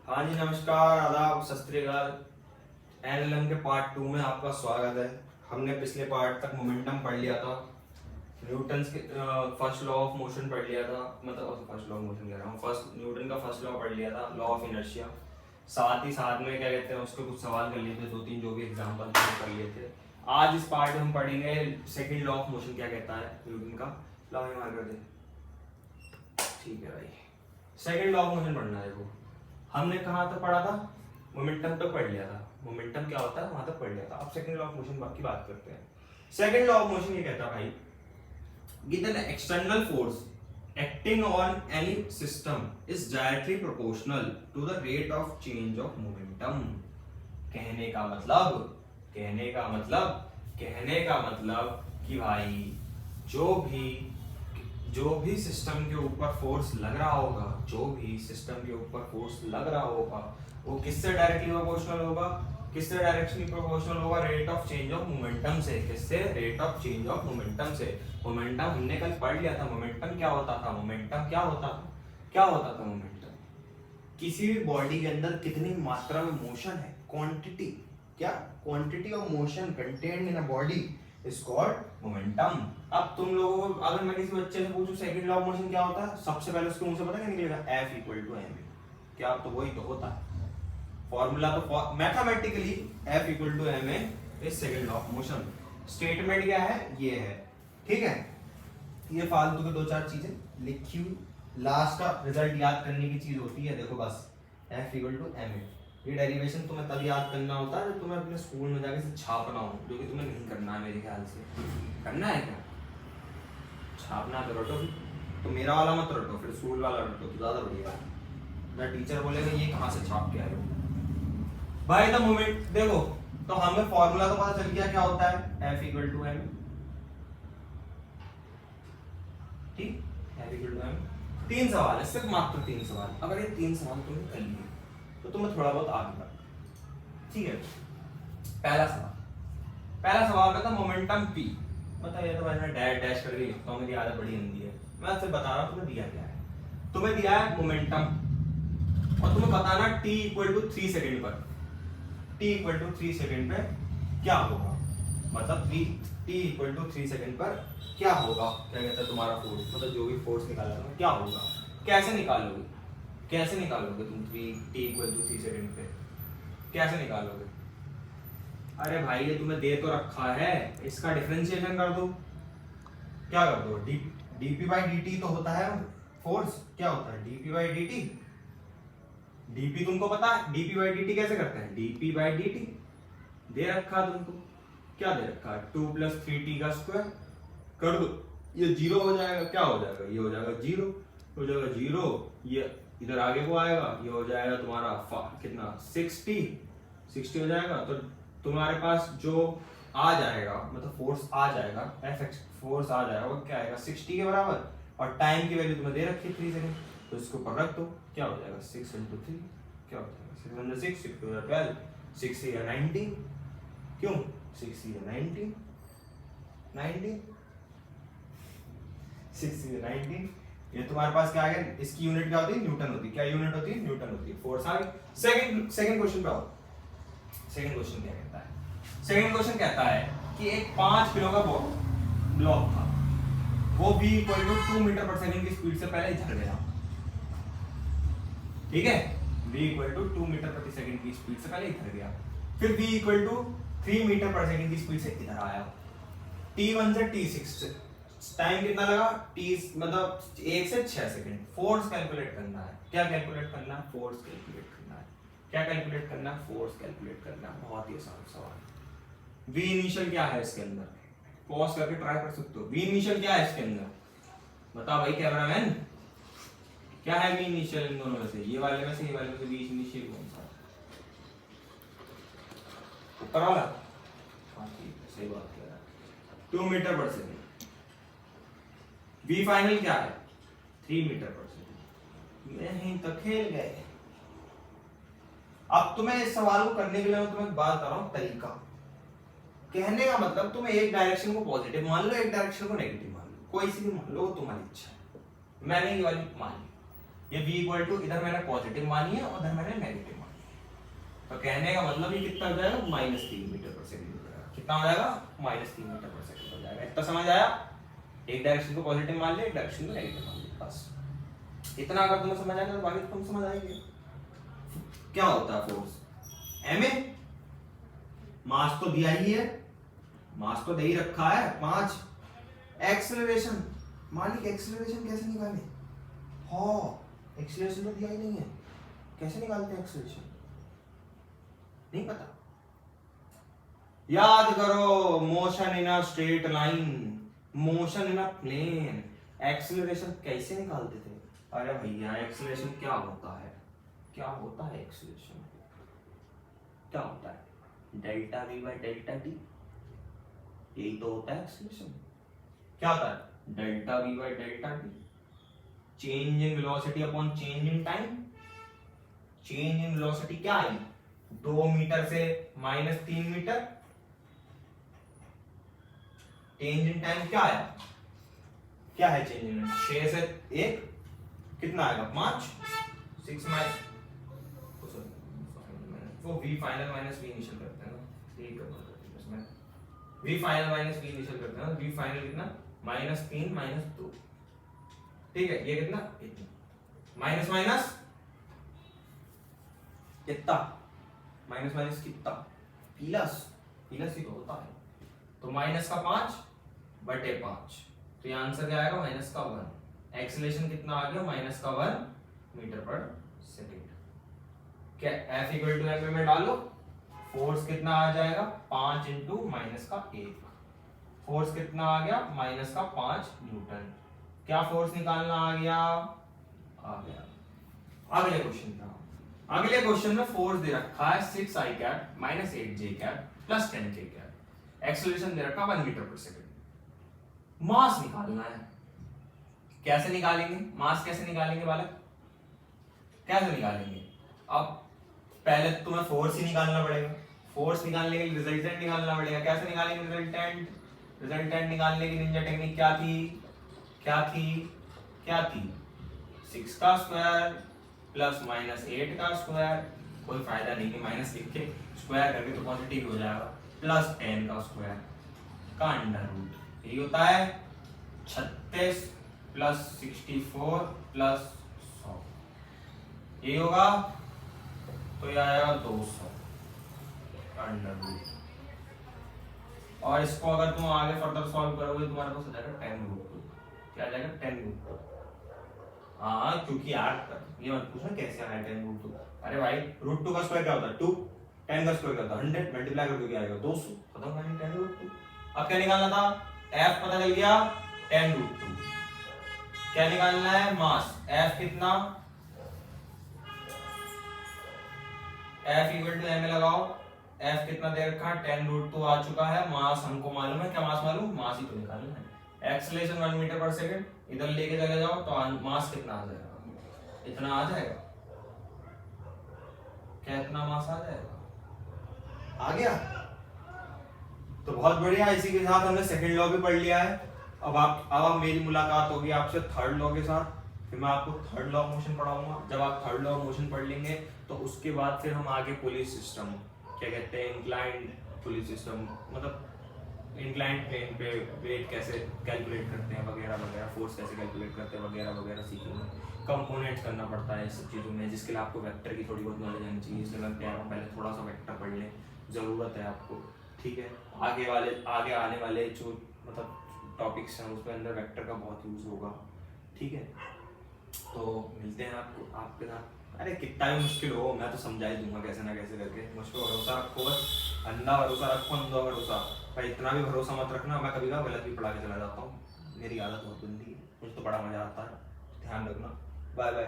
हाँ जी, नमस्कार, आदाब, सत श्री अकाल। एनएलएम के पार्ट 2 में आपका स्वागत है। हमने पिछले पार्ट तक मोमेंटम पढ़ लिया था, न्यूटन के फर्स्ट लॉ ऑफ मोशन पढ़ लिया था, मतलब फर्स्ट लॉ ऑफ मोशन कह रहा हूँ, फर्स्ट न्यूटन का फर्स्ट लॉ पढ़ लिया था, लॉ ऑफ इनर्शिया। साथ ही साथ में क्या कहते हैं उसके कुछ सवाल कर लिए थे, दो तीन जो भी एग्जाम्पल कर लिए थे। आज इस पार्ट में हम पढ़ेंगे सेकेंड लॉ ऑफ मोशन क्या कहता है न्यूटन का। लॉ में मार कर दे, ठीक है भाई। सेकेंड लॉ ऑफ मोशन पढ़ना है। देखो हमने कहाँ तक पढ़ा था, मोमेंटम तक पढ़ लिया था, मोमेंटम क्या होता है वहां तक पढ़ लिया था। अब सेकंड लॉ ऑफ मोशन की बात करते हैं। सेकंड लॉ ऑफ मोशन ये कहता है भाई, given external force acting on any system is directly proportional to the rate of change of momentum। कहने का मतलब कि भाई जो भी सिस्टम के ऊपर फोर्स लग रहा होगा, वो किससे डायरेक्टली प्रोपोर्शनल होगा, rate of change of momentum से। किससे? Rate of change of momentum से। मोमेंटम हमने कल पढ़ लिया था, मोमेंटम क्या होता था। मोमेंटम किसी भी बॉडी के अंदर कितनी मात्रा में मोशन है, quantity of motion contained in a body is called momentum. अब तुम लोगों को अगर मैं किसी बच्चे से पूछूं सेकंड लॉ ऑफ मोशन क्या होता है, सबसे पहले उसके मुंह से पता क्या निकलेगा? F equal to M. क्या? तो वही तो होता है फॉर्मूला। तो mathematically F equal to M is second law of motion. Statement क्या है? ये है, ठीक है। ये फालतू के दो चार चीजें लिखी हुई, लास्ट का रिजल्ट याद करने की चीज होती है। देखो बस F इक्वल टू एम। ये डेरिवेशन तुम्हें तब याद करना होता है जब तुम्हें अपने स्कूल में जाके से छापना हो, जो कि तुम्हें नहीं करना है मेरे ख्याल से। करना है क्या? छापना तो रटो, तो मेरा वाला मत रटो, फिर स्कूल वाला रटो तो ज्यादा बढ़िया है। ना टीचर बोलेगा ये कहाँ से छाप के आए हो भाई। द मोमेंट देखो, तो हमें फॉर्मूला तो पता चल गया क्या होता है, F इक्वल टू एम। ठीक, F इक्वल टू एम। तीन सवाल है, सिर्फ मात्र तीन सवाल। अगर ये तीन सवाल तुमने कर लिए तो तुम्हें थोड़ा बहुत आगे बढ़, ठीक है। पहला सवाल था मोमेंटम P। मतलब ये तो मैंने डैश डैश करके लिखता हूँ, मेरी आदत बड़ी गंदी है। मैं आपसे बता रहा हूँ तुम्हें दिया क्या है। तुम्हें दिया है मोमेंटम और तुम्हें बताना t इक्वल टू 3 सेकेंड पर, t इक्वल टू 3 सेकेंड पे क्या होगा। मतलब t इक्वल टू 3 सेकेंड पर क्या होगा, क्या कहता है तुम्हारा फोर्स, मतलब जो भी फोर्स निकाला था क्या होगा। कैसे निकालोगे तुम t इक्वल टू 3 सेकेंड पे कैसे निकालोगे? अरे भाई ये तुम्हें दे तो रखा है, इसका डिफरेंशिएशन कर दो। क्या कर दो? dp बाई dt तो होता है फोर्स। क्या होता है? dp by dt। dp तुमको पता है, dp बाई dt कैसे करते हैं? dp बाई dt दे रखा तुमको, क्या दे रखा है? 2 प्लस 3t का स्क्वायर कर दो, ये जीरो हो जाएगा। क्या हो जाएगा? ये हो जाएगा जीरो, हो जाएगा जीरो। ये इधर आगे को आएगा, ये हो जाएगा तुम्हारा कितना 60 हो जाएगा। तो तुम्हारे पास जो आ जाएगा, मतलब फोर्स आ जाएगा, एफ फोर्स आ जाएगा, वो क्या आएगा 60 के बराबर। और टाइम की वैल्यू तुम्हें दे रखी है 3 सेकंड, तो इसको ऊपर रख दो। क्या हो जाएगा 6 into 3, क्या हो जाएगा 606, 6 to 12, 6 या 19। क्यों 6 या 19, 6 या 19। ये तुम्हारे पास क्या आ गया? इसकी यूनिट क्या होती है? न्यूटन होती है। क्या यूनिट होती है? न्यूटन होती है। फोर्स आ गई। सेकंड क्वेश्चन पे आओ। सेकंड क्वेश्चन क्या कहता है? सेकंड क्वेश्चन कहता है कि एक 5 किलो का ब्लॉक था, वो v इक्वल टू 2 मीटर पर सेकंड की स्पीड से पहले झड़ गया। ठीक है, v इक्वल टू 2 मीटर प्रति सेकंड की स्पीड से पहले इधर गया। फिर v इक्वल टू 3 मीटर पर सेकंड की स्पीड से इधर आया। t1 से t6 से टाइम कितना लगा? t मतलब 1 से 6 सेकंड। फोर्स कैलकुलेट करना है। क्या कैलकुलेट करना है? फोर्स कैलकुलेट करना है। क्या कैलकुलेट करना है? फोर्स कैलकुलेट करना है। बहुत ही आसान सवाल। v इनिशियल क्या है इसके अंदर? पॉज करके ट्राई कर सकते हो। v इनिशियल क्या है इसके अंदर? बता भाई कैमरामैन, क्या है v इनिशियल इन दोनों में से? ये वाले में से v इनिशियल कौन सा? ऊपर वाला। हाँ ठीक है, सही बात कह रहा है। 2 मीटर पर सेकंड। v फाइनल क्या है? 3 मीटर पर सेकंड। नहीं तो खेल गए। अब तुम्हें इस सवाल को करने के लिए मैं तुम्हें बात कर रहा हूं तरीका। कहने का मतलब तुम एक डायरेक्शन को पॉजिटिव मान लो, एक डायरेक्शन को नेगेटिव मान लो, कोई सी भी मान लो, तुम्हारी इच्छा है। मैंने ये वाली मान ली। ये v इक्वल टू इधर मैंने पॉजिटिव मानी है और उधर मैंने नेगेटिव मानी है, तो कहने का मतलब ये कितना हो जाएगा -3 मीटर पर सेकंड हो जाएगा। कितना हो जाएगा -3 मीटर पर सेकंड हो जाएगा। इतना समझ आया? एक डायरेक्शन को पॉजिटिव मान लिया, एक डायरेक्शन को नेगेटिव मान लिया, बस इतना। अगर तुम्हें समझ आएगा तो बाकी तुम समझ आएंगे। क्या होता है फोर्स? ma मास तो दिया ही है, मास तो दे ही रखा है 5। एक्सेलरेशन मालिक, एक्सेलरेशन कैसे निकाले? हाँ एक्सेलरेशन तो दिया ही नहीं है, कैसे निकालते हैं एक्सेलरेशन? नहीं पता? याद करो, motion in a straight line, motion in a plane, acceleration कैसे निकालते थे? अरे भैया एक्सेलरेशन क्या होता है? क्या होता है एक्सेलरेशन? क्या होता है? Delta v by delta t, यही तो होता है एक्सेलरेशन। क्या होता है? Delta v by delta t, change in velocity upon change in time. Change in velocity क्या है? 2 मीटर से -3 मीटर। चेंज इन टाइम क्या है? क्या है चेंज इन? 6 से 1 कितना आएगा? 5। 6 माइनस वो v final minus v initial करते हैं ना, ठीक है इसमें v final minus v initial करते हैं ना, v फाइनल कितना? -3 -2, ठीक है। ये कितना? इतना माइनस माइनस कितना? माइनस माइनस कितना? प्लस, प्लस ही तो होता है, तो माइनस का 5/5, तो ये आंसर क्या आएगा? -1। एक्सेलरेशन कितना आ गया? -1 मीटर पर सेकंड। क्या F इक्वल टू एम में डालो, फोर्स कितना आ जाएगा? 5 इंटू -1। फोर्स कितना आ गया? -5 न्यूटन। क्या फोर्स निकालना आ गया? आ गया। अगले क्वेश्चन का, अगले क्वेश्चन में फोर्स दे रखा है 6i cap -8j cap plus 10k cap. Acceleration दे रखा 1 मीटर पर सेकंड। मास निकालना है। कैसे निकालेंगे मास? कैसे निकालेंगे बालक? कैसे निकालेंगे? अब पहले तुम्हें फोर्स ही निकालना पड़ेगा। फोर्स निकालने के लिए रिजल्टेंट निकालना पड़ेगा। कैसे निकालेंगे रिजल्टेंट? रिजल्टेंट निकालने की निंजा टेक्निक क्या थी? क्या थी? क्या थी? 6 का स्क्वायर प्लस -8 का स्क्वायर। कोई फायदा नहीं है माइनस लिख के, स्क्वायर करके तो पॉजिटिव हो जाएगा, प्लस 10 का स्क्वायर का अंडर रूट। यही होता है 36 प्लस 64 प्लस 100, यही होगा। तो ये आएगा 200 अंडर रूट। और इसको अगर तुम आगे फर्दर सॉल्व करोगे तुम्हारे पास आ जाएगा 10√2। क्या आ जाएगा? 10√2। हाँ क्योंकि यार ये मत पूछना कैसे आया 10√2। अरे भाई √2 का स्क्वायर क्या होता है? 2। 10 का स्क्वायर क्या होता है? 100। मल्टीप्लाई करके क्या आएगा? 200। खत्म कहानी 10√2। अब क्या निकालना था? F पता चल गया 10√2। क्या निकालना है? मास। F कितना? F इक्वल टू m लगाओ। F कितना दे रखा है? 10√2 आ चुका है। मास हमको मालूम है। क्या मास मालूम? मास ही तो निकालना है। एक्सेलरेशन 1 मीटर पर सेकंड, इधर लेके चले जाओ तो मास कितना आ जाएगा? इतना आ जाएगा। क्या इतना मास आ जाएगा? आ गया। तो बहुत बढ़िया। इसी के साथ हमने सेकंड लॉ भी पढ़ लिया है। अब मेरी मुलाकात होगी आपसे थर्ड लॉ के साथ। फिर मैं आपको थर्ड लॉ ऑफ मोशन पढ़ाऊंगा। जब आप थर्ड लॉ ऑफ मोशन पढ़ लेंगे तो उसके बाद फिर हम आगे पुलिस सिस्टम, क्या कहते हैं, इंक्लाइंड पुलिस सिस्टम, मतलब इंक्लाइंड प्लेन पे वेट कैसे कैलकुलेट करते हैं वगैरह वगैरह, फोर्स कैसे कैलकुलेट करते हैं वगैरह वगैरह सीखेंगे। कंपोनेंट्स करना पड़ता है इस सब चीज़ों में, जिसके लिए आपको वेक्टर की थोड़ी बहुत नॉलेज आनी चाहिए। इसलिए मैं कह रहा हूँ पहले थोड़ा सा वेक्टर पढ़ लें, ज़रूरत है आपको। ठीक है, आगे आने वाले जो मतलब टॉपिक्स हैं उसमें अंदर वेक्टर का बहुत यूज़ होगा। ठीक है, तो मिलते हैं आपके साथ। अरे कितना भी मुश्किल हो मैं तो समझा ही दूंगा कैसे ना कैसे करके। मुझ पर भरोसा रखो, बस अंधा भरोसा रखो, अंधा भरोसा भाई। इतना भी भरोसा मत रखना, मैं कभी कभी गलत भी पढ़ा के चला जाता हूँ। मेरी आदत बहुत गंदी है, मुझे तो बड़ा मजा आता है। ध्यान रखना। Bye bye.